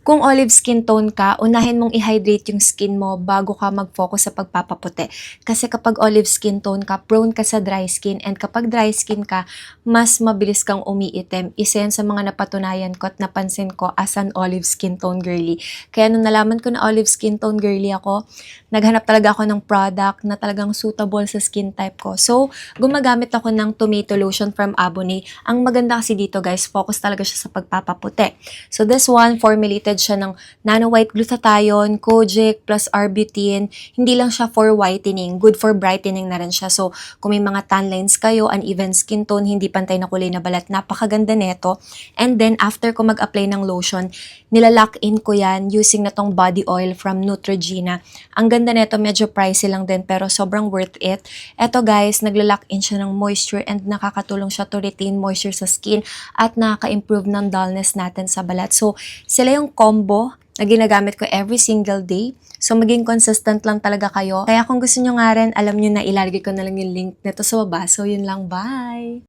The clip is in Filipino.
Kung olive skin tone ka, unahin mong i-hydrate yung skin mo bago ka mag-focus sa pagpapaputi. Kasi kapag olive skin tone ka, prone ka sa dry skin. And kapag dry skin ka, mas mabilis kang umiitim. Isa yan sa mga napatunayan ko at napansin ko as an olive skin tone girly. Kaya nung nalaman ko na olive skin tone girly ako, naghanap talaga ako ng product na talagang suitable sa skin type ko. So, gumagamit ako ng tomato lotion from Abonné. Ang maganda kasi dito guys, focus talaga siya sa pagpapaputi. So, this one, formulated siya ng nano-white glutathione, kojic, plus arbutin. Hindi lang siya for whitening, good for brightening na rin siya. So, kung may mga tan lines kayo, uneven skin tone, hindi pantay na kulay na balat, napakaganda neto. And then, after ko mag-apply ng lotion, nilalock in ko yan using na tong body oil from Neutrogena. Ang ganda neto, medyo pricey lang din, pero sobrang worth it. Eto guys, nagla-lock in siya ng moisture and nakakatulong siya to retain moisture sa skin at nakaka-improve ng dullness natin sa balat. So, sila yung combo na ginagamit ko every single day. So, maging consistent lang talaga kayo. Kaya kung gusto nyo nga rin, alam nyo na ilalagay ko na lang yung link nito sa baba. So, yun lang. Bye!